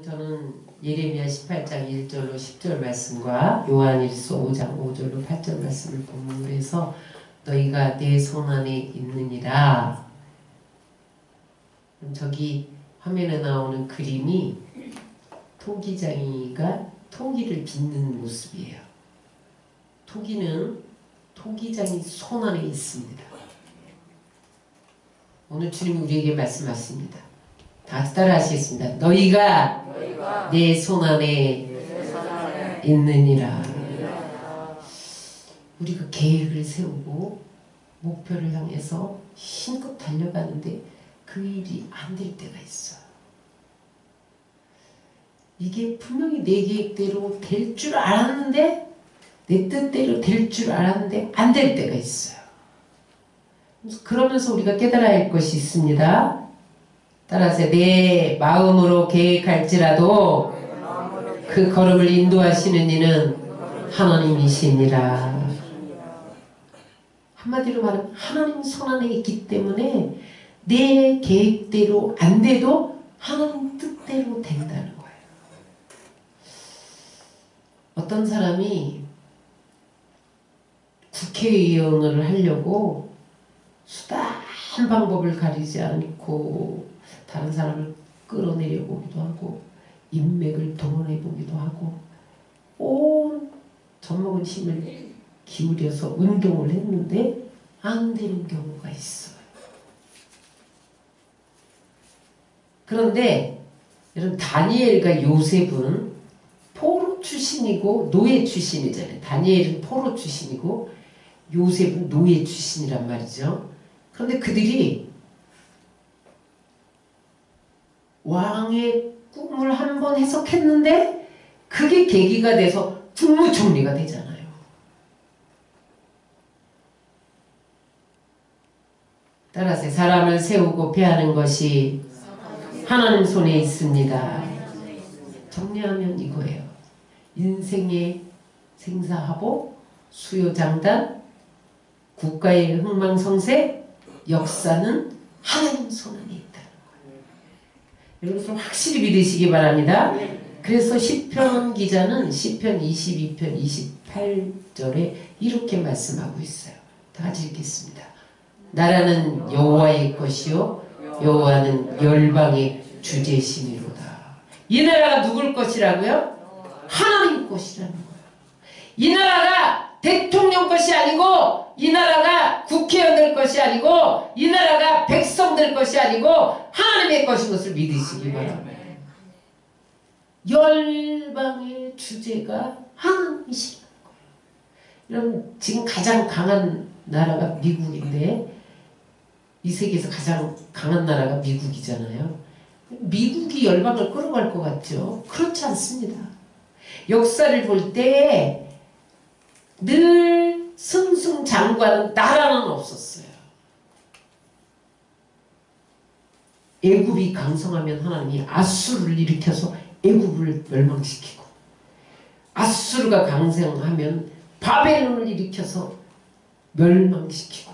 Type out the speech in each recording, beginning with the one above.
오늘 저는 예레미야 18장 1절로 10절 말씀과 요한일서 5장 5절로 8절 말씀을 본문으로 해서 너희가 내 손안에 있느니라. 저기 화면에 나오는 그림이 토기장이가 토기를 빚는 모습이에요. 토기는 토기장이 손안에 있습니다. 오늘 주님이 우리에게 말씀하십니다. 다 같이 따라 하시겠습니다. 너희가 내 손안에 있느니라. 우리가 계획을 세우고 목표를 향해서 힘껏 달려가는데 그 일이 안 될 때가 있어요. 이게 분명히 내 계획대로 될 줄 알았는데, 내 뜻대로 될 줄 알았는데 안 될 때가 있어요. 그러면서 우리가 깨달아야 할 것이 있습니다. 따라서 내 마음으로 계획할지라도 그 걸음을 인도하시는 이는 하나님이시니라. 한마디로 말하면 하나님 손안에 있기 때문에 내 계획대로 안 돼도 하나님 뜻대로 된다는 거예요. 어떤 사람이 국회의원을 하려고 수다한 방법을 가리지 않고 다른 사람을 끌어내려 보기도 하고 인맥을 동원해 보기도 하고 온 젖먹은 힘을 기울여서 운동을 했는데 안 되는 경우가 있어요. 그런데 여러분, 다니엘과 요셉은 포로 출신이고 노예 출신이잖아요. 다니엘은 포로 출신이고 요셉은 노예 출신이란 말이죠. 그런데 그들이 왕의 꿈을 한번 해석했는데 그게 계기가 돼서 국무총리가 되잖아요. 따라서 사람을 세우고 폐하는 것이 하나님 손에 있습니다. 정리하면 이거예요. 인생의 생사하복, 수요장단, 국가의 흥망성쇠, 역사는 하나님 손안에 있다는 거예요. 여러분 좀 확실히 믿으시기 바랍니다. 그래서 시편 기자는 시편 22편 28절에 이렇게 말씀하고 있어요. 다 같이 읽겠습니다. 나라는 여호와의 것이요 여호와는 열방의 주제심이로다. 이 나라가 누굴 것이라고요? 하나님 것이라는 거예요. 이 나라가 대통령 것이 아니고, 이 나라가 국회의원들 것이 아니고, 이 나라가 백성들 것이 아니고 하나님의 것인 것을 믿으시기 바랍니다. 열방의 주제가 하나님이시라는 거예요. 여러분, 지금 가장 강한 나라가 미국인데 이 세계에서 가장 강한 나라가 미국이잖아요. 미국이 열방을 끌어갈 것 같죠? 그렇지 않습니다. 역사를 볼 때 늘 승승장구하는 나라는 없었어요. 애굽이 강성하면 하나님이 아수르를 일으켜서 애굽을 멸망시키고, 아수르가 강성하면 바벨론을 일으켜서 멸망시키고,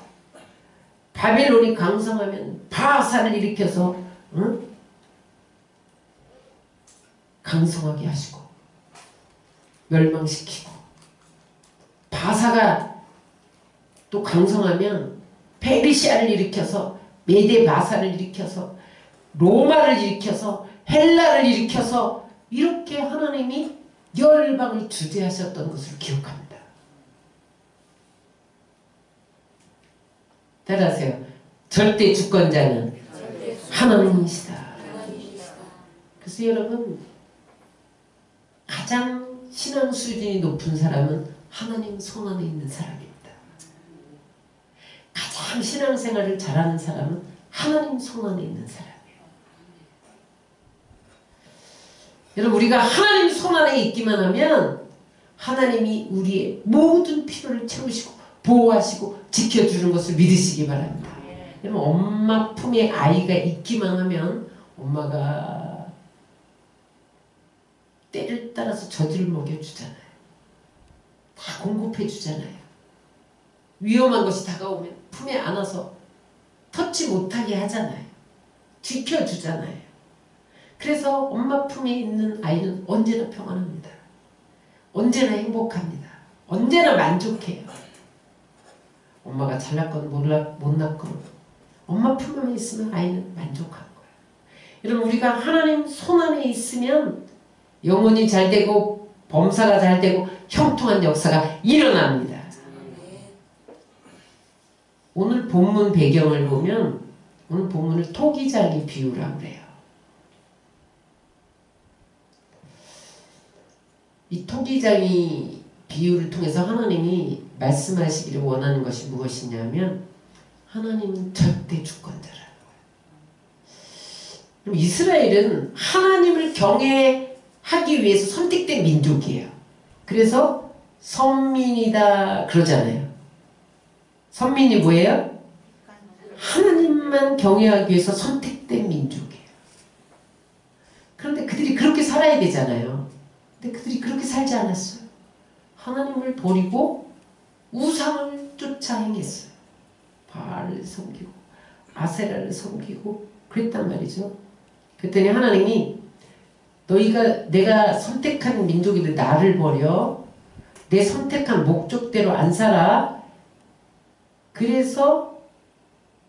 바벨론이 강성하면 바사를 일으켜서 강성하게 하시고 멸망시키고, 바사가 또 강성하면 페르시아를 일으켜서 메데 바사를 일으켜서 로마를 일으켜서 헬라를 일으켜서 이렇게 하나님이 열방을 주재하셨던 것을 기억합니다. 따라하세요. 절대 주권자는 하나님이시다. 그래서 여러분, 가장 신앙 수준이 높은 사람은 하나님 손안에 있는 사람입니다. 가장 신앙생활을 잘하는 사람은 하나님 손안에 있는 사람이에요. 여러분, 우리가 하나님 손안에 있기만 하면 하나님이 우리의 모든 필요를 채우시고 보호하시고 지켜주는 것을 믿으시기 바랍니다. 여러분, 엄마 품에 아이가 있기만 하면 엄마가 때를 따라서 젖을 먹여주잖아요. 다 공급해 주잖아요. 위험한 것이 다가오면 품에 안아서 터치 못하게 하잖아요. 지켜주잖아요. 그래서 엄마 품에 있는 아이는 언제나 평안합니다. 언제나 행복합니다. 언제나 만족해요. 엄마가 잘났건 못났건 엄마 품에 있으면 아이는 만족한 거예요. 여러분, 우리가 하나님 손안에 있으면 영혼이 잘 되고 범사가 잘 되고 형통한 역사가 일어납니다. 오늘 본문 배경을 보면 오늘 본문을 토기장이 비유라고 그래요. 이 토기장이 비유를 통해서 하나님이 말씀하시기를 원하는 것이 무엇이냐면 하나님은 절대 주권자라는 거예요. 그럼 이스라엘은 하나님을 경외하기 위해서 선택된 민족이에요. 그래서 선민이다 그러잖아요. 선민이 뭐예요? 하나님만 경외하기 위해서 선택된 민족이에요. 그런데 그들이 그렇게 살아야 되잖아요. 근데 그들이 그렇게 살지 않았어요. 하나님을 버리고 우상을 쫓아 행했어요. 바알을 섬기고 아세라를 섬기고 그랬단 말이죠. 그랬더니 하나님이 내가 선택한 민족인데 나를 버려 내 선택한 목적대로 안 살아. 그래서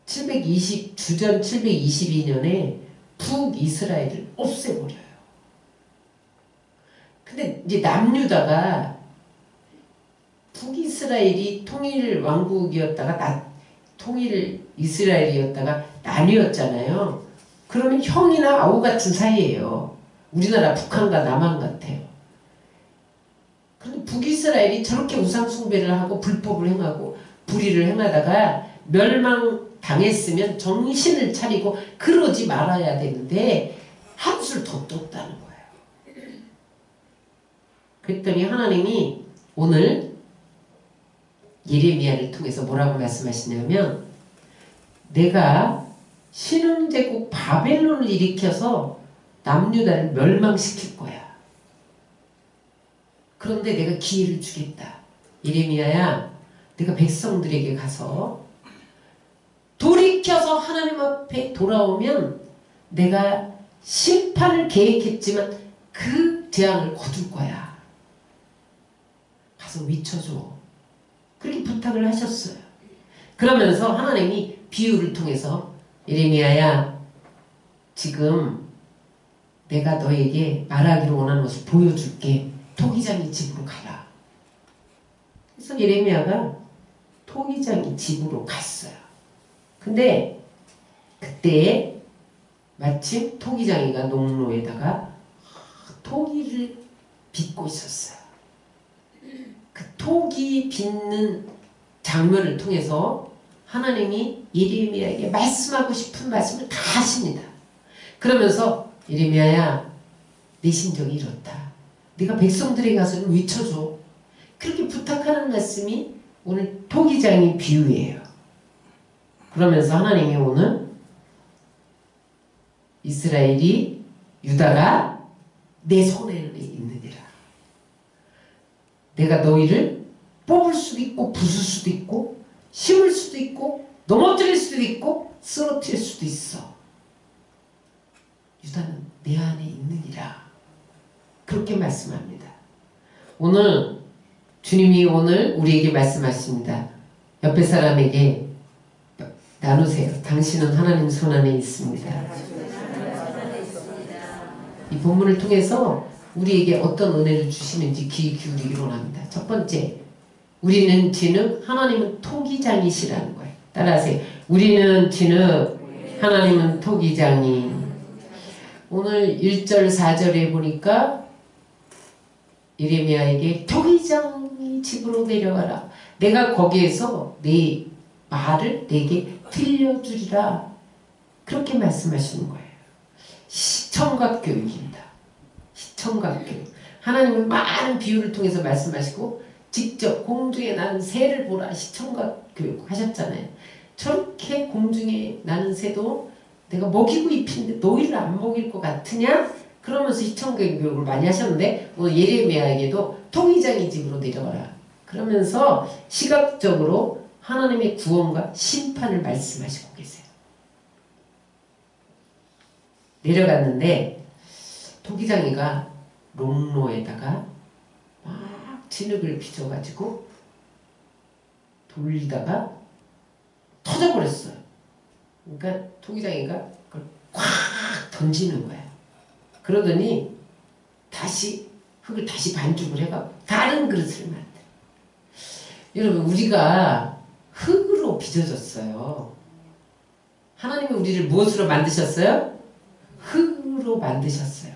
주전 722년에 북이스라엘을 없애버려요. 근데 이제 남유다가 북이스라엘이 통일 왕국이었다가 통일 이스라엘이었다가 나뉘었잖아요. 그러면 형이나 아우 같은 사이예요. 우리나라 북한과 남한 같아요. 그런데 북이스라엘이 저렇게 우상숭배를 하고 불법을 행하고 불의를 행하다가 멸망당했으면 정신을 차리고 그러지 말아야 되는데 한술 더 떴다는 거예요. 그랬더니 하나님이 오늘 예레미야를 통해서 뭐라고 말씀하시냐면 내가 신흥제국 바벨론을 일으켜서 남유다를 멸망시킬 거야. 그런데 내가 기회를 주겠다. 예레미야야, 내가 백성들에게 가서 돌이켜서 하나님 앞에 돌아오면 내가 심판을 계획했지만 그 재앙을 거둘 거야. 가서 위쳐줘. 그렇게 부탁을 하셨어요. 그러면서 하나님이 비유를 통해서 예레미야야, 지금 내가 너에게 말하기를 원하는 것을 보여줄게. 토기장이 집으로 가라. 그래서 예레미야가 토기장이 집으로 갔어요. 근데 그때 마침 토기장이가 농로에다가 토기를 빚고 있었어요. 그 토기 빚는 장면을 통해서 하나님이 예레미야에게 말씀하고 싶은 말씀을 다 하십니다. 그러면서 예레미야야, 내 심정이 이렇다. 네가 백성들에게 가서 외쳐줘. 그렇게 부탁하는 말씀이 오늘 토기장의 비유예요. 그러면서 하나님이 오늘 이스라엘이 유다가 내 손에 있느니라. 내가 너희를 뽑을 수도 있고 부술 수도 있고 심을 수도 있고 넘어뜨릴 수도 있고 쓰러뜨릴 수도 있어. 유다는 내 안에 있느니라. 그렇게 말씀합니다. 오늘 주님이 오늘 우리에게 말씀하십니다. 옆에 사람에게 나누세요. 당신은 하나님 손안에 있습니다. 이 본문을 통해서 우리에게 어떤 은혜를 주시는지 귀 기울이기 원합니다. 첫 번째, 우리는 진흙, 하나님은 토기장이시라는 거예요. 따라하세요. 우리는 진흙, 하나님은 토기장이. 오늘 1절 4절에 보니까 예레미야에게 토기장이 집으로 내려가라. 내가 거기에서 네 말을 내게 들려주리라. 그렇게 말씀하시는 거예요. 시청각 교육입니다. 시청각 교육. 하나님은 많은 비유를 통해서 말씀하시고 직접 공중에 나는 새를 보라 시청각 교육 하셨잖아요. 저렇게 공중에 나는 새도 내가 먹이고 입히는데 너희를 안 먹일 것 같으냐? 그러면서 시청각 교육을 많이 하셨는데 오늘 예레미야에게도 토기장이 집으로 내려가라. 그러면서 시각적으로 하나님의 구원과 심판을 말씀하시고 계세요. 내려갔는데 토기장이가 롱로에다가 막 진흙을 빚어가지고 돌리다가 터져버렸어요. 그러니까 토기장이가 그걸 꽉 던지는 거야. 그러더니 다시 흙을 다시 반죽을 해갖고 다른 그릇을 만들어. 여러분, 우리가 흙으로 빚어졌어요. 하나님이 우리를 무엇으로 만드셨어요? 흙으로 만드셨어요.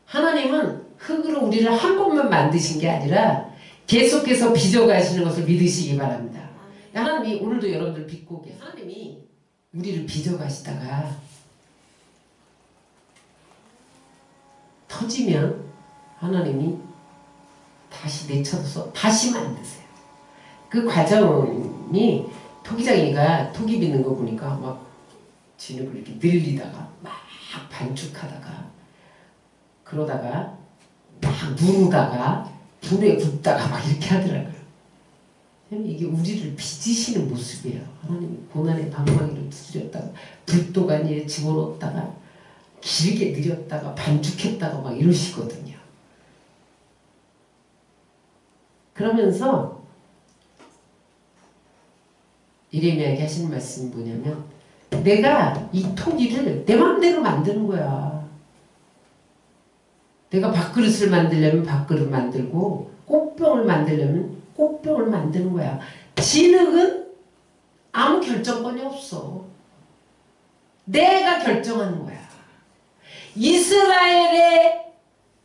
하나님은 흙으로 우리를 한 번만 만드신 게 아니라 계속해서 빚어가시는 것을 믿으시기 바랍니다. 하나님이 오늘도 여러분들 빚고 계세요. 하나님이 우리를 빚어가시다가 터지면 하나님이 다시 내쳐서 다시 만드세요. 그 과정이 토기장이가 토기 빚는 거 보니까 막 진흙을 이렇게 늘리다가 막 반죽하다가 그러다가 막 누르다가 불에 굽다가 막 이렇게 하더라고요. 이게 우리를 빚으시는 모습이에요. 하나님이 고난의 방망이를 두드렸다가 불도가니에 집어넣었다가 길게 늘렸다가 반죽했다가 막 이러시거든요. 그러면서 예레미야에게 하시는 말씀이 뭐냐면 내가 이 토기를 내 맘대로 만드는 거야. 내가 밥그릇을 만들려면 밥그릇 만들고 꽃병을 만들려면 꽃병을 만드는 거야. 진흙은 아무 결정권이 없어. 내가 결정하는 거야. 이스라엘의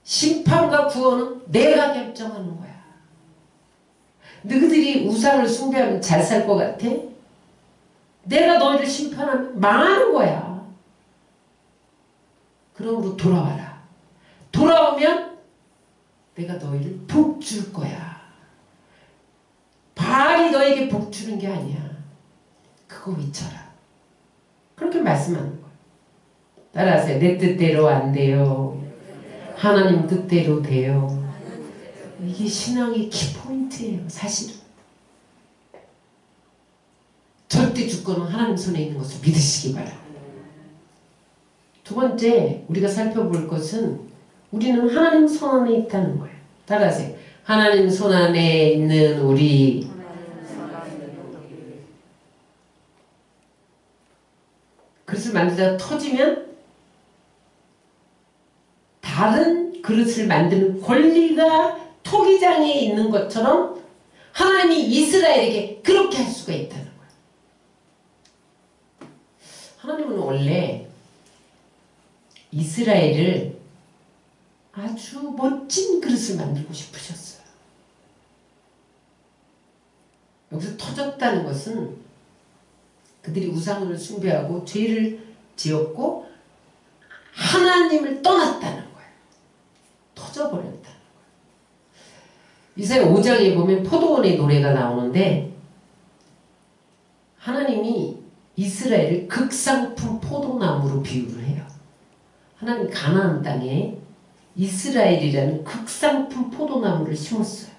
심판과 구원은 내가 결정하는 거야. 너희들이 우상을 숭배하면 잘 살 것 같아? 내가 너희를 심판하면 망하는 거야. 그러므로 돌아와라. 돌아오면 내가 너희를 복 줄 거야. 바알이 너에게 복 주는 게 아니야. 그거 외쳐라. 그렇게 말씀하는 거야. 따라하세요. 내 뜻대로 안 돼요. 하나님 뜻대로 돼요. 이게 신앙의 키포인트예요. 사실은. 절대 주권은 하나님 손에 있는 것을 믿으시기 바랍니다. 두 번째 우리가 살펴볼 것은 우리는 하나님 손 안에 있다는 거예요. 따라하세요. 하나님 손 안에 있는 우리. 그릇을 만들다가 터지면 다른 그릇을 만드는 권리가 토기장에 있는 것처럼 하나님이 이스라엘에게 그렇게 할 수가 있다는 거예요. 하나님은 원래 이스라엘을 아주 멋진 그릇을 만들고 싶으셨어요. 여기서 터졌다는 것은 그들이 우상을 숭배하고 죄를 지었고 하나님을 떠났다는 거예요. 터져버렸다는 거예요. 이사야 5장에 보면 포도원의 노래가 나오는데 하나님이 이스라엘을 극상품 포도나무로 비유를 해요. 하나님 가나안 땅에 이스라엘이라는 극상품 포도나무를 심었어요.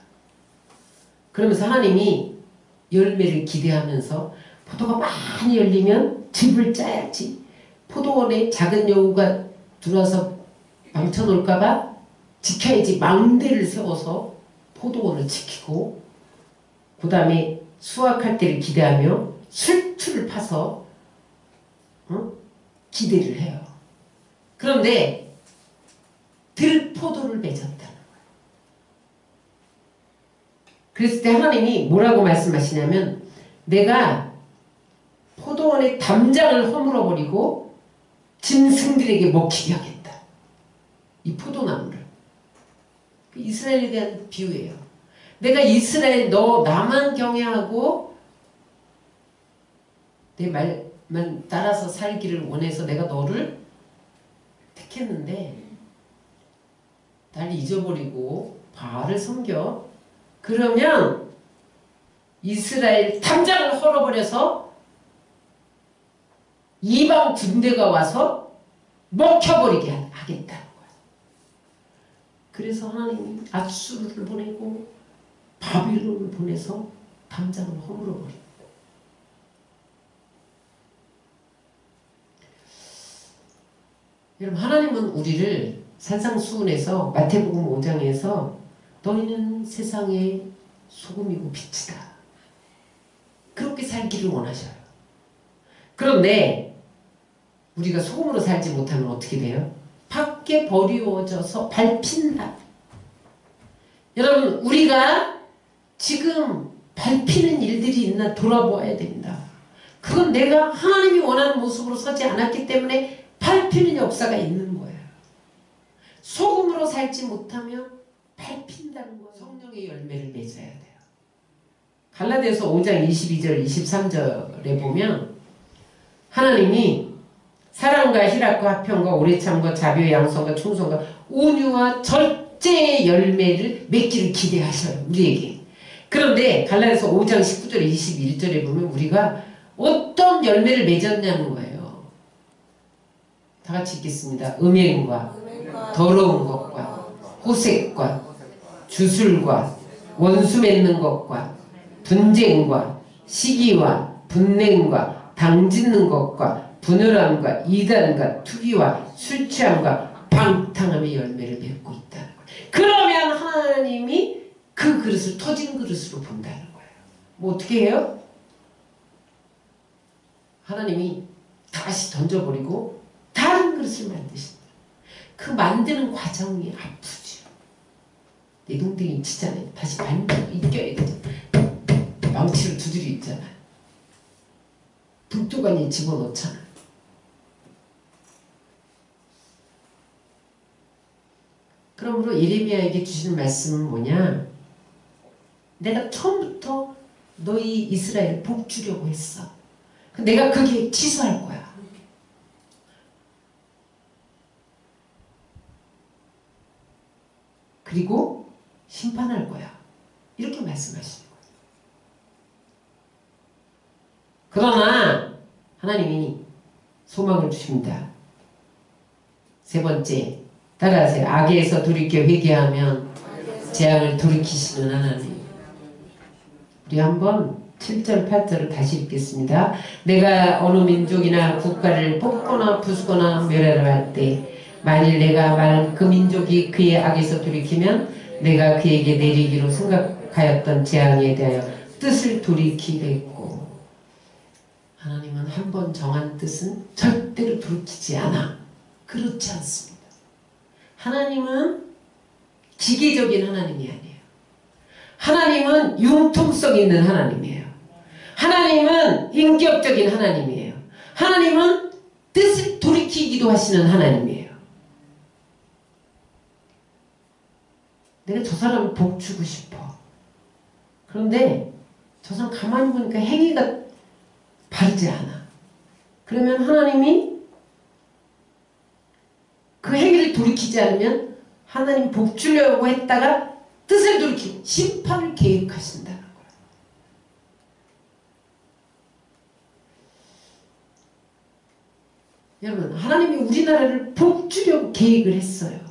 그러면서 하나님이 열매를 기대하면서 포도가 많이 열리면 즙을 짜야지. 포도원에 작은 여우가 들어와서 망쳐놓을까봐 지켜야지. 망대를 세워서 포도원을 지키고 그 다음에 수확할 때를 기대하며 술투를 파서 기대를 해요. 그런데 들포도를 맺었다는 거예요. 그랬을 때 하나님이 뭐라고 말씀하시냐면 내가 포도원의 담장을 허물어버리고 짐승들에게 먹히게 하겠다. 이 포도나무를. 이스라엘에 대한 비유예요. 내가 이스라엘 너 나만 경외하고 내 말만 따라서 살기를 원해서 내가 너를 택했는데 날 잊어버리고 바알을 섬겨. 그러면 이스라엘 담장을 헐어버려서 이방 군대가 와서 먹혀버리게 하겠다는 거야. 그래서 하나님이 앗수르를 보내고 바빌론을 보내서 담장을 허물어버립니다. 여러분 하나님은 우리를 산상수훈에서 마태복음 5장에서 너희는 세상의 소금이고 빛이다. 그렇게 살기를 원하셔요. 그런데 우리가 소금으로 살지 못하면 어떻게 돼요? 밖에 버리워져서 밟힌다. 여러분 우리가 지금 밟히는 일들이 있나 돌아보아야 됩니다. 그건 내가 하나님이 원하는 모습으로 서지 않았기 때문에 밟히는 역사가 있는 거예요. 소금으로 살지 못하면 밟힌다는 거예요. 성령의 열매를 맺어야 돼요. 갈라디아서 5장 22절 23절에 보면 하나님이 사랑과 희락과 화평과 오래참과 자비와 양성과 충성과 온유와 절제의 열매를 맺기를 기대하셔요. 우리에게. 그런데 갈라디아서 5장 19절 21절에 보면 우리가 어떤 열매를 맺었냐는 거예요. 다 같이 읽겠습니다. 음행과 더러운 것과 호색과 주술과 원수 맺는 것과 분쟁과 시기와 분냉과 당짓는 것과 분열함과 이단과 투기와 술취함과 방탕함의 열매를 맺고 있다는 거예요. 그러면 하나님이 그 그릇을 터진 그릇으로 본다는 거예요. 뭐 어떻게 해요? 하나님이 다시 던져버리고 다른 그릇을 만드신다. 그 만드는 과정이 아프죠. 내동댕이 치잖아요. 다시 반대로 이겨야 되잖아요. 망치를 두드려 있잖아요. 불독 안에 집어넣잖아요. 그러므로 예레미야에게 주시는 말씀은 뭐냐? 내가 처음부터 너희 이스라엘 복 주려고 했어. 내가 그게 취소할 거야. 그리고 심판할 거야. 이렇게 말씀하시는 거예요. 그러나 하나님이 소망을 주십니다. 세 번째, 따라하세요. 악에서 돌이켜 회개하면 재앙을 돌이키시는 하나님. 우리 한번 7절 8절을 다시 읽겠습니다. 내가 어느 민족이나 국가를 뽑거나 부수거나 멸하려 할 때 만일 내가 말한 그 민족이 그의 악에서 돌이키면 내가 그에게 내리기로 생각하였던 재앙에 대하여 뜻을 돌이키겠고, 하나님은 한 번 정한 뜻은 절대로 돌이키지 않아. 그렇지 않습니다. 하나님은 기계적인 하나님이 아니에요. 하나님은 융통성 있는 하나님이에요. 하나님은 인격적인 하나님이에요. 하나님은 뜻을 돌이키기도 하시는 하나님이에요. 내가 저 사람 복 주고 싶어. 그런데 저 사람 가만히 보니까 행위가 바르지 않아. 그러면 하나님이 그 행위를 돌이키지 않으면 하나님 복 주려고 했다가 뜻을 돌이키고 심판을 계획하신다는 거예요. 여러분, 하나님이 우리나라를 복 주려고 계획을 했어요.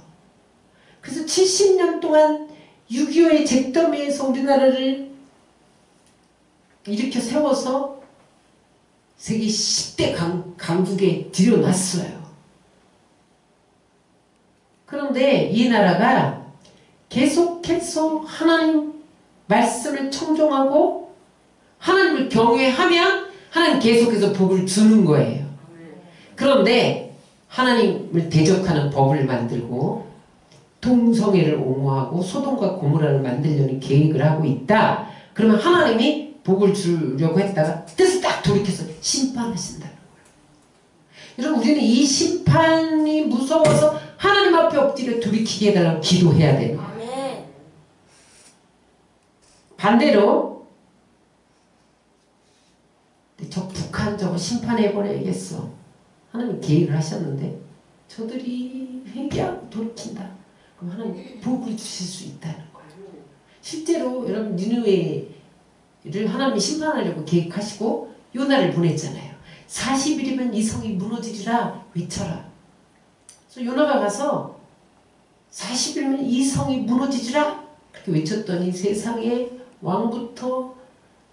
그래서 70년 동안 6.25의 잿더미에서 우리나라를 일으켜 세워서 세계 10대 강국에 들여놨어요. 그런데 이 나라가 계속해서 하나님 말씀을 청종하고 하나님을 경외하면 하나님 계속해서 복을 주는 거예요. 그런데 하나님을 대적하는 법을 만들고 동성애를 옹호하고 소돔과 고모라를 만들려는 계획을 하고 있다. 그러면 하나님이 복을 주려고 했다가 뜻을 딱 돌이켜서 심판하신다는 거예요. 여러분, 우리는 이 심판이 무서워서 하나님 앞에 엎드려 돌이키게 해달라고 기도해야 되는 거예요. 반대로 저 북한 저거 심판해버려야겠어. 하나님 계획을 하셨는데 저들이 회개하고 돌이킨다. 그럼 하나님 복을 주실 수 있다는 거예요. 실제로 여러분 니느웨를 하나님이 심판하려고 계획하시고 요나를 보냈잖아요. 40일이면 이 성이 무너지리라 외쳐라. 그래서 요나가 가서 40일이면 이 성이 무너지리라 그렇게 외쳤더니 세상에 왕부터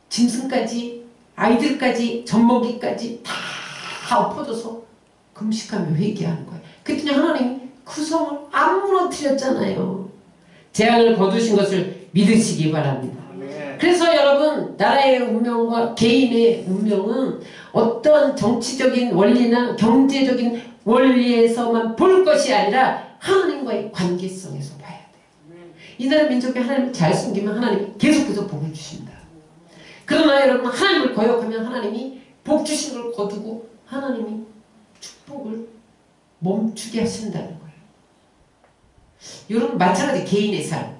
짐승까지 아이들까지 젖먹이까지 다 엎어져서 금식하며 회개하는 거예요. 그랬더니 하나님이 그 성을 안 무너뜨렸잖아요. 재앙을 거두신 것을 믿으시기 바랍니다. 그래서 여러분, 나라의 운명과 개인의 운명은 어떤 정치적인 원리나 경제적인 원리에서만 볼 것이 아니라 하나님과의 관계성에서 봐야 돼요. 이 나라 민족이 하나님을 잘 숨기면 하나님이 계속해서 복을 주신다. 그러나 여러분, 하나님을 거역하면 하나님이 복 주신 걸 거두고 하나님이 축복을 멈추게 하신다는 거예요. 여러분, 마찬가지 개인의 삶.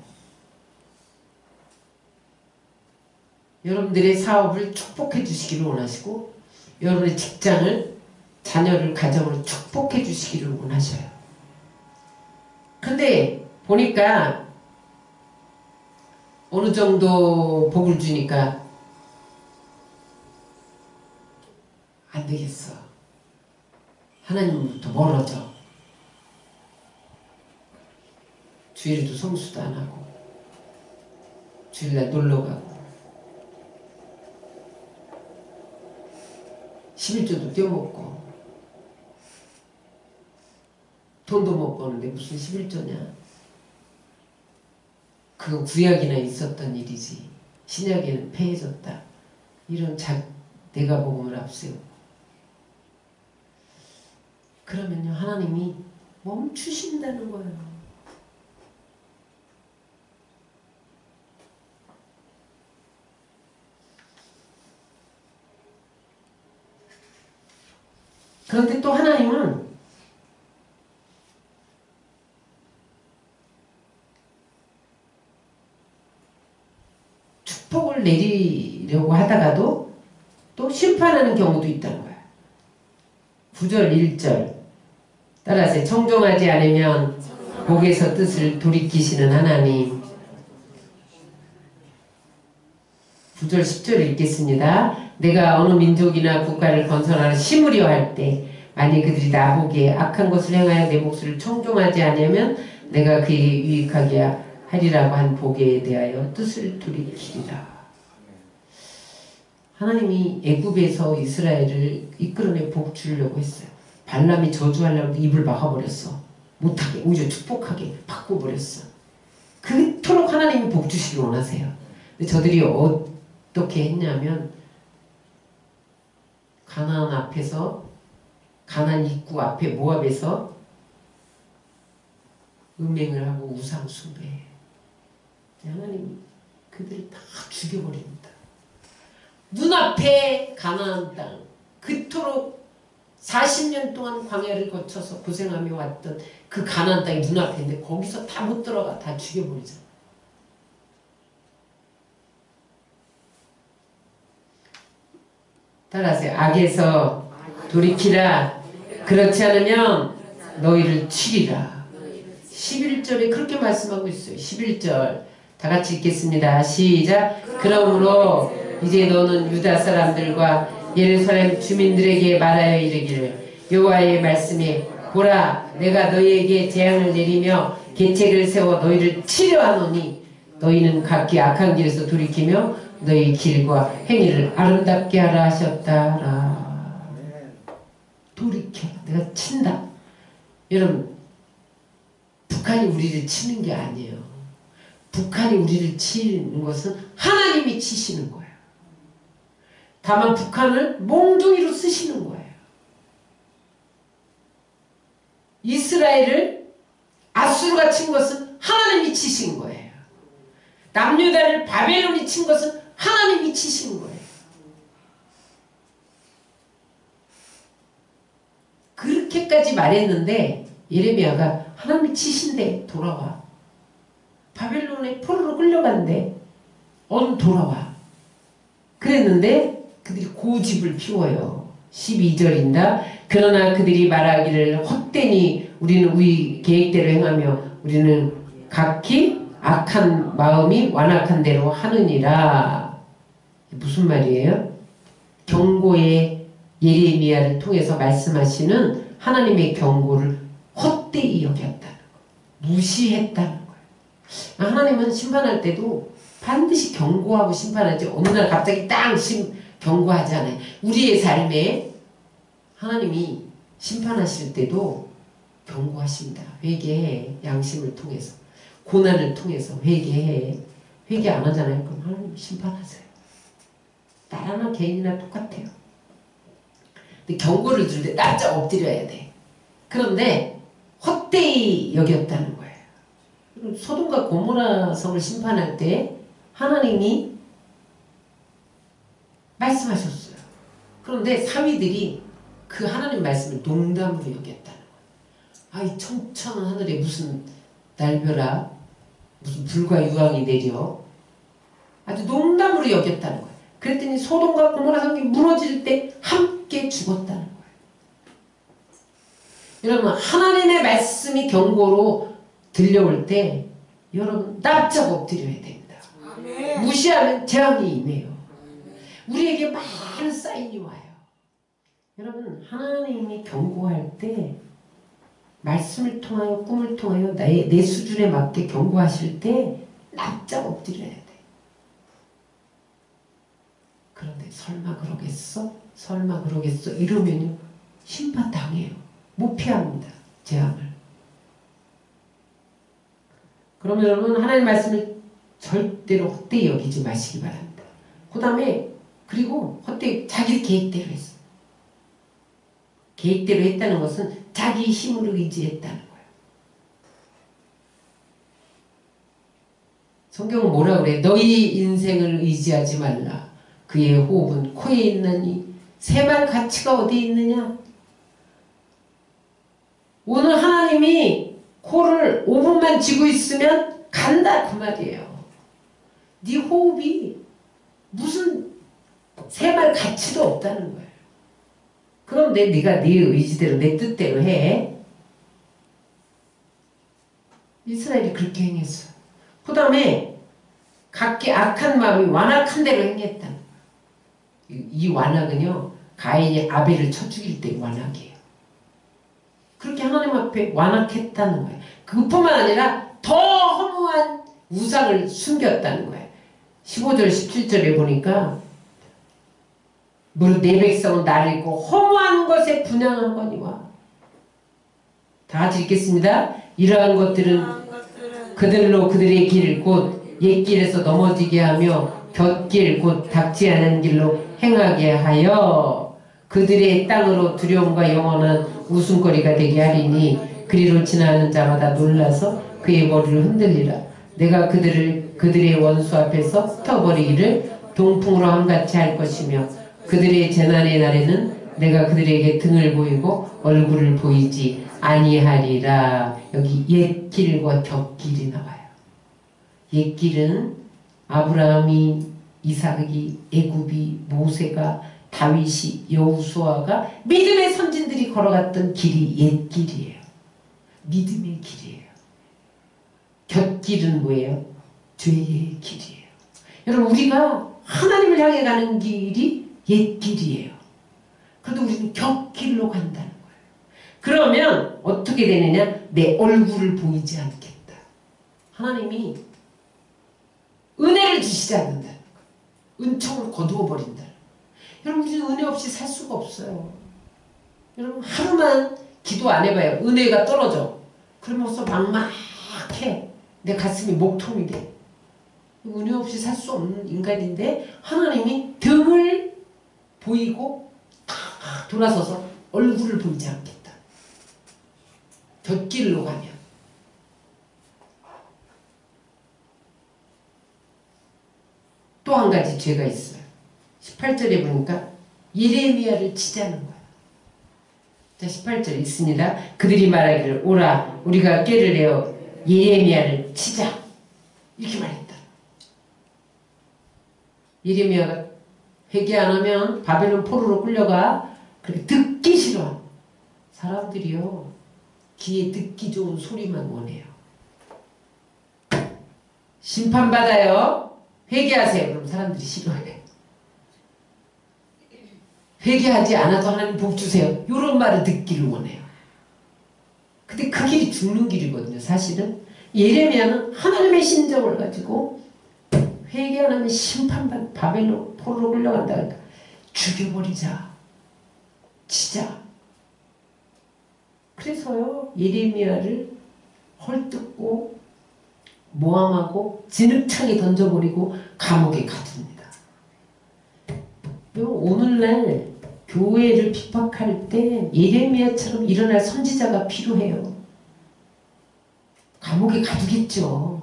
여러분들의 사업을 축복해 주시기를 원하시고 여러분의 직장을, 자녀를, 가정을 축복해 주시기를 원하셔요. 근데 보니까 어느 정도 복을 주니까 안 되겠어. 하나님부터 멀어져. 주일에도 성수도 안 하고 주일날 놀러 가고 11조도 떼어먹고 돈도 못 버는데 무슨 11조냐. 그거 구약이나 있었던 일이지 신약에는 폐해졌다. 이런 내가 복음을 앞세우고 그러면요 하나님이 멈추신다는 거예요. 그런데 또 하나님은 축복을 내리려고 하다가도 또 심판하는 경우도 있다는 거야. 9절 1절 따라서 청종하지 않으면 복에서 뜻을 돌이키시는 하나님. 9절 10절 읽겠습니다. 내가 어느 민족이나 국가를 건설하러 심으려 할 때 만일 그들이 나보기에 악한 것을 행하여 내 목소리를 청종하지 않으면 내가 그에게 유익하게 하리라고 한 복에 대하여 뜻을 돌이키리라. 하나님이 애굽에서 이스라엘을 이끌어내 복 주려고 했어요. 발람이 저주하려고 입을 막아버렸어. 못하게 오히려 축복하게 바꿔버렸어. 그토록 하나님이 복 주시길 원하세요. 근데 저들이 어떻게 했냐면 가나안 앞에서 가나안 입구 앞에 모압에서 음행을 하고 우상 숭배해. 하나님이 그들을 다 죽여버립니다. 눈앞에 가나안 땅, 그토록 40년 동안 광야를 거쳐서 고생하며 왔던 그 가나안 땅이 눈앞에 있는데 거기서 다 못 들어가. 다 죽여버리잖아. 따라하세요. 악에서 돌이키라. 그렇지 않으면 너희를 치리라. 11절에 그렇게 말씀하고 있어요. 11절 다 같이 읽겠습니다. 시작. 그러므로 이제 너는 유다 사람들과 예루살렘 주민들에게 말하여 이르기를 여호와의 말씀에 보라 내가 너희에게 재앙을 내리며 계책을 세워 너희를 치려 하노니 너희는 각기 악한 길에서 돌이키며 너희 길과 행위를 아름답게 하라 하셨다라. 돌이켜. 내가 친다. 여러분 북한이 우리를 치는 게 아니에요. 북한이 우리를 치는 것은 하나님이 치시는 거예요. 다만 북한을 몽둥이로 쓰시는 거예요. 이스라엘을 아수르가 친 것은 하나님이 치신 거예요. 남유다를 바벨론이 친 것은 하나님이 치신 거예요. 그렇게까지 말했는데 예레미야가 하나님이 치신대 돌아와. 바벨론에 포로로 끌려간대. 돌아와. 그랬는데 그들이 고집을 피워요. 12절인다. 그러나 그들이 말하기를 헛되니 우리는 우리 계획대로 행하며 우리는 각기 악한 마음이 완악한 대로 하느니라. 무슨 말이에요? 경고의 예레미야를 통해서 말씀하시는 하나님의 경고를 헛되이 여겼다는 거, 무시했다는 거예요. 하나님은 심판할 때도 반드시 경고하고 심판하지 어느 날 갑자기 땅 경고하지 않아요. 우리의 삶에 하나님이 심판하실 때도 경고하십니다. 회개해. 양심을 통해서. 고난을 통해서 회개해. 회개 안 하잖아요. 그럼 하나님 심판하세요. 나라나 개인이나 똑같아요. 근데 경고를 줄 때 납작 엎드려야 돼. 그런데 헛되이 여겼다는 거예요. 소돔과 고모라 성을 심판할 때 하나님이 말씀하셨어요. 그런데 사위들이 그 하나님 말씀을 농담으로 여겼다는 거예요. 아이 청천 하늘에 무슨 날벼락, 무슨 불과 유황이 내려. 아주 농담으로 여겼다는 거예요. 그랬더니 소돔과 고모라 성이 무너질 때 함께 죽었다는 거예요. 여러분, 하나님의 말씀이 경고로 들려올 때 여러분 납작 엎드려야 됩니다. 아멘. 무시하면 재앙이 임해요. 우리에게 많은 사인이 와요. 여러분, 하나님이 경고할 때 말씀을 통하여 꿈을 통하여 내 수준에 맞게 경고하실 때 납작 엎드려야 돼. 그런데 설마 그러겠어? 설마 그러겠어? 이러면요 심판당해요. 못 피합니다. 재앙을. 그러면 여러분 하나님의 말씀을 절대로 헛되이 여기지 마시기 바랍니다. 그 다음에 그리고 헛되이 자기 계획대로 했어. 계획대로 했다는 것은 자기 힘으로 의지했다는 거예요. 성경은 뭐라 그래? 너희 인생을 의지하지 말라. 그의 호흡은 코에 있나니 새말 가치가 어디 있느냐? 오늘 하나님이 코를 5분만 쥐고 있으면 간다 그 말이에요. 네 호흡이 무슨 새말 가치도 없다는 거예요. 그럼 네가 네 의지대로 내 뜻대로 해. 이스라엘이 그렇게 행했어. 그 다음에 각기 악한 마음이 완악한 대로 행했다는 거예요. 이 완악은요 가인이 아벨을 쳐 죽일 때 완악이에요. 그렇게 하나님 앞에 완악했다는 거예요. 그뿐만 아니라 더 허무한 우상을 숨겼다는 거예요. 15절 17절에 보니까 무릇 내 백성은 나를 잊고 허무한 것에 분향하거니와. 다 같이 읽겠습니다. 이러한 것들은 그들로 그들의 길 곧 옛길에서 넘어지게 하며 곁길 곧 닥지 않은 길로 행하게 하여 그들의 땅으로 두려움과 영원한 웃음거리가 되게 하리니 그리로 지나는 자마다 놀라서 그의 머리를 흔들리라. 내가 그들의 원수 앞에서 흩어버리기를 동풍으로 함같이 할 것이며 그들의 재난의 날에는 내가 그들에게 등을 보이고 얼굴을 보이지 아니하리라. 여기 옛길과 곁길이 나와요. 옛길은 아브라함이, 이삭이, 애굽이, 모세가, 다윗이, 여호수아가 믿음의 선진들이 걸어갔던 길이 옛길이에요. 믿음의 길이에요. 곁길은 뭐예요? 죄의 길이에요. 여러분 우리가 하나님을 향해 가는 길이 옛길이에요. 그래도 우리는 곁길로 간다는 거예요. 그러면 어떻게 되느냐? 내 얼굴을 보이지 않겠다. 하나님이 은혜를 주시지 않는다는 거예요. 은총을 거두어 버린다는 거예요. 여러분 우리는 은혜 없이 살 수가 없어요. 여러분 하루만 기도 안 해봐요. 은혜가 떨어져. 그러면서 막막해. 내 가슴이 목통이 돼. 은혜 없이 살 수 없는 인간인데 하나님이 등을 보이고 돌아서서 얼굴을 보이지 않겠다. 곁길로 가면. 또 한 가지 죄가 있어요. 18절에 보니까 예레미야를 치자는 거예요. 자, 18절 있습니다. 그들이 말하기를 오라 우리가 꾀를 내어 예레미야를 치자. 이렇게 말했다. 예레미야가 회개 안 하면 바벨론 포로로 끌려가. 그렇게 듣기 싫어. 사람들이요 귀에 듣기 좋은 소리만 원해요. 심판받아요. 회개하세요. 그럼 사람들이 싫어해. 회개하지 않아도 하나님 복 주세요. 이런 말을 듣기를 원해요. 근데 그 길이 죽는 길이거든요. 사실은 예레미야는 하나님의 심정을 가지고 회개 안 하면 심판받 바벨론 포로로 끌려간다. 그러니까 죽여버리자. 치자. 그래서요 예레미야를 헐뜯고 모함하고 진흙창에 던져버리고 감옥에 가둡니다. 오늘날 교회를 핍박할 때 예레미야처럼 일어날 선지자가 필요해요. 감옥에 가두겠죠.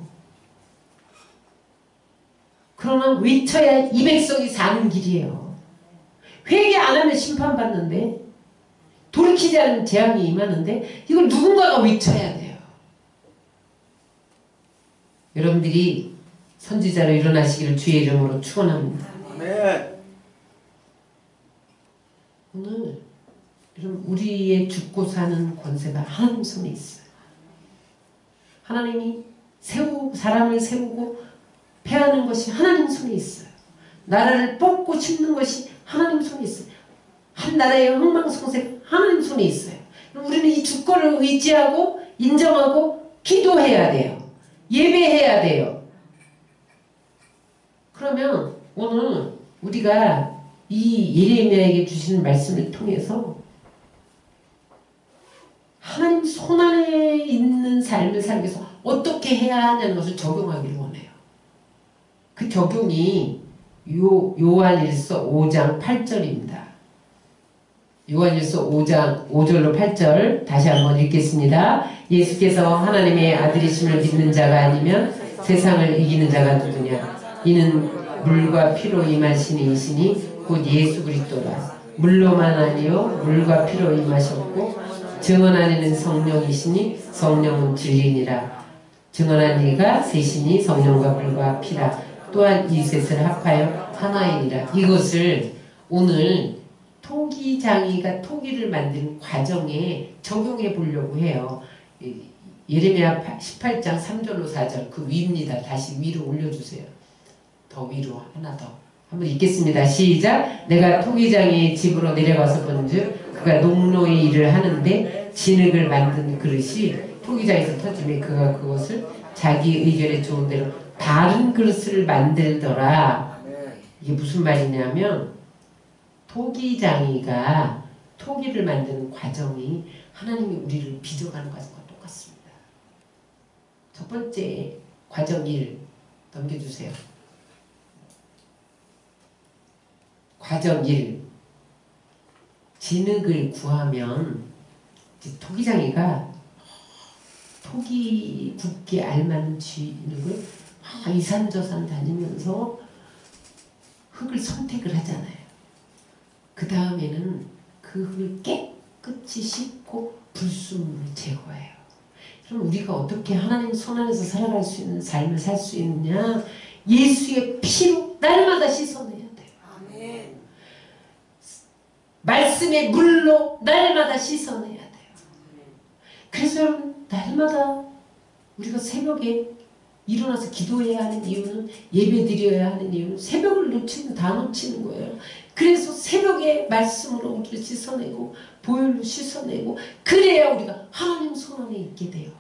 그러나 외쳐야 이 백성이 사는 길이에요. 회개 안 하면 심판받는데, 돌이키지 않으면 재앙이 임하는데, 이걸 누군가가 외쳐야 돼요. 여러분들이 선지자로 일어나시기를 주의 이름으로 축원합니다. 네. 오늘 여러분 우리의 죽고 사는 권세가 하나님 손에 있어요. 하나님이 사람을 세우고 패하는 것이 하나님 손에 있어요. 나라를 뽑고 심는 것이 하나님 손에 있어요. 한 나라의 흥망성쇠 하나님 손에 있어요. 우리는 이 주권을 의지하고 인정하고 기도해야 돼요. 예배해야 돼요. 그러면 오늘 우리가 이 예레미야에게 주시는 말씀을 통해서 하나님 손안에 있는 삶을 살기 위해서 어떻게 해야 하냐는 것을 적용하기를 원해요. 그 적용이 요한일서 5장 8절입니다. 요한일서 5장 5절로 8절 다시 한번 읽겠습니다. 예수께서 하나님의 아들이심을 믿는 자가 아니면 세상을 이기는 자가 누구냐? 이는 물과 피로 임하신 이시니 곧 예수 그리스도라. 물로만 아니요 물과 피로 임하셨고 증언하는 성령이시니 성령은 진리니라. 증언한 이가 셋이니 성령과 물과 피라. 또한 이 셋을 합하여 하나이니라. 이것을 오늘 토기장이가 토기를 만드는 과정에 적용해 보려고 해요. 예레미야 18장 3절로 4절 그 위입니다. 다시 위로 올려주세요. 더 위로 하나 더 한번 읽겠습니다. 시작. 내가 토기장의 집으로 내려가서 본즉 그가 농노의 일을 하는데 진흙을 만든 그릇이 토기장에서 터지며 그가 그것을 자기 의견에 좋은 대로 다른 그릇을 만들더라. 이게 무슨 말이냐면 토기장이가 토기를 만드는 과정이 하나님이 우리를 빚어가는 과정과 똑같습니다. 첫 번째 과정 1 넘겨주세요. 과정 1 진흙을 구하면 토기장이가 토기 굽게 알맞는 진흙을 이산저산 다니면서 흙을 선택을 하잖아요. 그 다음에는 그 흙을 깨끗이 씻고 불순물을 제거해요. 그럼 우리가 어떻게 하나님 손 안에서 살아갈 수 있는 삶을 살 수 있느냐? 예수의 피로 날마다 씻어내야 돼요. 아멘. 말씀의 물로 날마다 씻어내야 돼요. 그래서 여러분 날마다 우리가 새벽에 일어나서 기도해야 하는 이유는 예배 드려야 하는 이유는 새벽을 놓치면 다 놓치는 거예요. 그래서 새벽에 말씀으로 우리를 씻어내고 보혈로 씻어내고 그래야 우리가 하나님 손 안에 있게 돼요.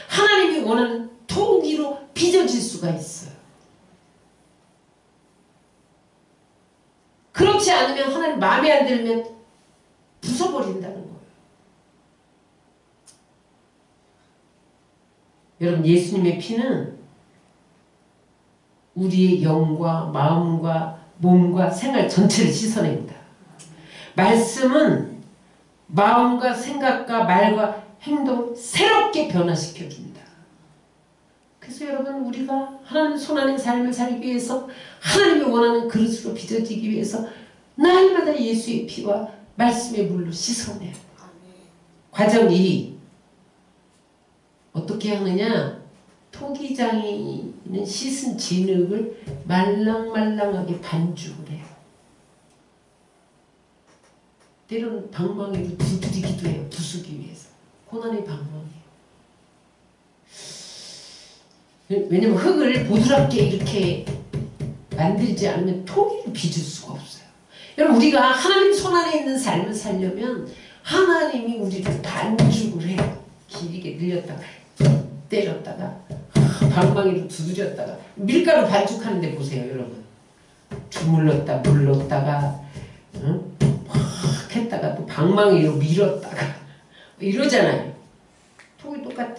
하나님이 원하는 토기로 빚어질 수가 있어요. 그렇지 않으면 하나님 마음에 안 들면 부숴버린다는 거예요. 여러분 예수님의 피는 우리의 영과 마음과 몸과 생활 전체를 씻어냅니다. 말씀은 마음과 생각과 말과 행동을 새롭게 변화시켜줍니다. 그래서 여러분 우리가 하나님 손안의 삶을 살기 위해서 하나님이 원하는 그릇으로 빚어지기 위해서 날마다 예수의 피와 말씀의 물로 씻어내요. 과정 2 어떻게 하느냐? 토기장이는 씻은 진흙을 말랑말랑하게 반죽을 해요. 때로는 방망이로 두드리기도 해요. 부수기 위해서. 고난의 방망이에요. 왜냐면 흙을 보드랍게 이렇게 만들지 않으면 토기를 빚을 수가 없어요. 여러분 우리가 하나님 손안에 있는 삶을 살려면 하나님이 우리를 반죽을 해요. 길게 늘렸다가 때렸다가 방망이로 두드렸다가 밀가루 반죽하는데 보세요 여러분. 주물렀다 물렀다가 응? 확 했다가 또 방망이로 밀었다가 이러잖아요. 톡이 똑같아.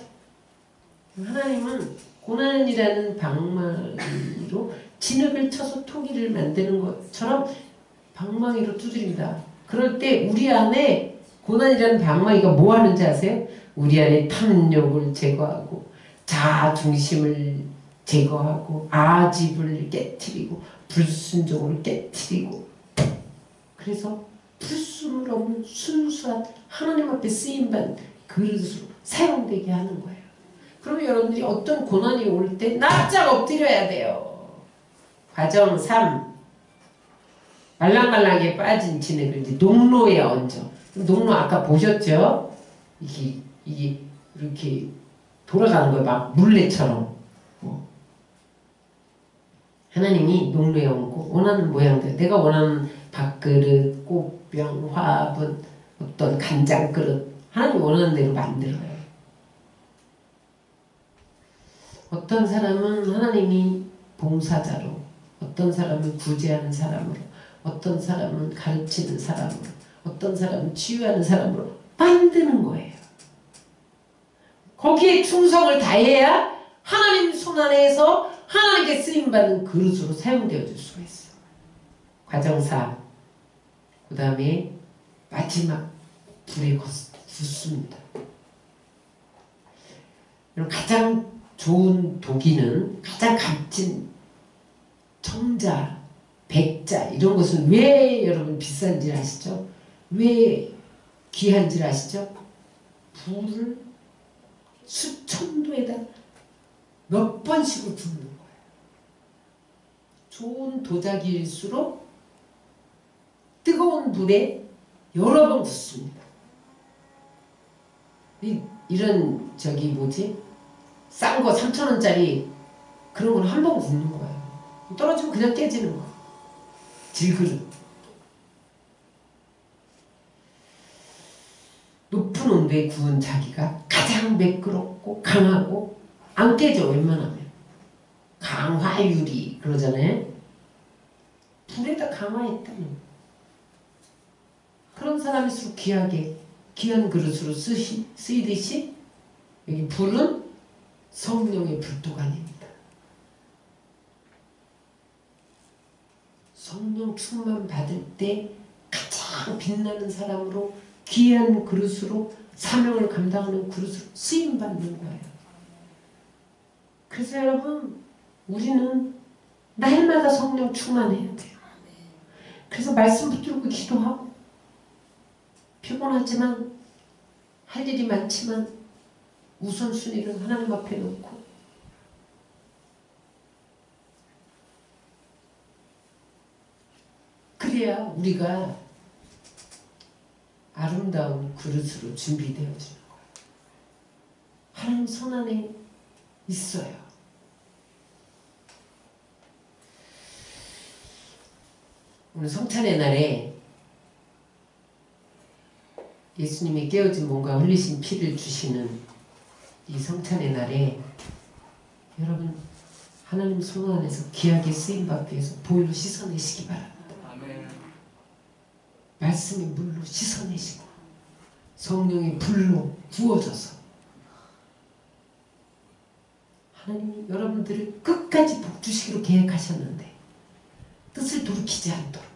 하나님은 고난이라는 방망이로 진흙을 쳐서 토기를 만드는 것처럼 방망이로 두드립니다. 그럴 때 우리 안에 고난이라는 방망이가 뭐 하는지 아세요? 우리 안에 탐욕을 제거하고 자중심을 제거하고 아집을 깨트리고 불순종을 깨트리고 그래서 불순물 없는 순수한 하나님 앞에 쓰임받는 그릇으로 사용되게 하는 거예요. 그러면 여러분들이 어떤 고난이 올 때 납작 엎드려야 돼요. 과정 3. 말랑말랑하게 빠진 진흙을 이제 농로에 얹어. 농로 아까 보셨죠? 이게 이렇게 돌아가는 거예요. 막 물레처럼. 하나님이 농로에 얹고 원하는 모양대로 내가 원하는 밥그릇, 꽃병, 화분, 어떤 간장그릇 하나님이 원하는 대로 만들어요. 어떤 사람은 하나님이 봉사자로, 어떤 사람은 구제하는 사람으로, 어떤 사람은 가르치는 사람으로, 어떤 사람은 치유하는 사람으로 만드는 거예요. 거기에 충성을 다해야 하나님 손안에서 하나님께 쓰임받는 그릇으로 사용되어질 수가 있어. 과정 4. 그 다음에 마지막 불에 굽습니다. 가장 좋은 도기는 가장 값진 청자, 백자 이런 것은 왜 여러분 비싼지 아시죠? 왜 귀한지 아시죠? 불을 수천도에다 몇 번씩을 붓는 거예요. 좋은 도자기일수록 뜨거운 불에 여러 번 굽습니다. 이런 싼 거 3,000원짜리 그런 건 한 번 굽는 거예요. 떨어지면 그냥 깨지는 거예요. 질그릇. 높은 온도에 구운 자기가 가장 매끄럽고 강하고 안 깨져 웬만하면. 강화유리 그러잖아요. 불에다 강화했다는 그런 사람일수록 귀한 그릇으로 쓰이듯이 여기 불은 성령의 불도관입니다. 성령 충만 받을 때 가장 빛나는 사람으로 귀한 그릇으로 사명을 감당하는 그릇으로 쓰임받는 거예요. 그래서 여러분 우리는 날마다 성령 충만해야 돼요. 그래서 말씀 붙들고 기도하고 피곤하지만 할 일이 많지만 우선순위를 하나님 앞에 놓고 그래야 우리가 아름다운 그릇으로 준비되어지는 거예요. 하나님 손 안에 있어요. 오늘 성찬의 날에 예수님이 깨어진 몸과 흘리신 피를 주시는 이 성찬의 날에 여러분 하나님 손 안에서 귀하게 쓰임받기 위해서 보혈로 씻어내시기 바랍니다. 아멘. 말씀의 물로 씻어내시고 성령의 불로 구워져서 하나님이 여러분들을 끝까지 복 주시기로 계획하셨는데 뜻을 돌이키지 않도록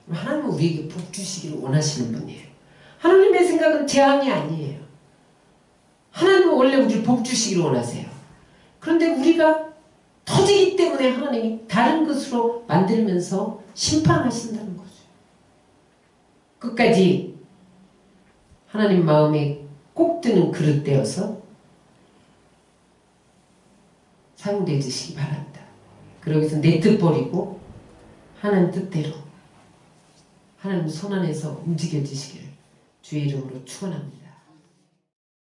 하나님은 우리에게 복 주시기를 원하시는 분이에요. 하나님의 생각은 재앙이 아니에요. 하나님은 원래 우리를 복 주시기를 원하세요. 그런데 우리가 터지기 때문에 하나님이 다른 것으로 만들면서 심판하신다는 거죠. 끝까지 하나님 마음에 꼭 드는 그릇 되어서 사용되시기 바랍니다. 그러기 위해서 내 뜻 버리고 하나님 뜻대로 하나님 손 안에서 움직여지시기를 주의 이름으로 축원합니다.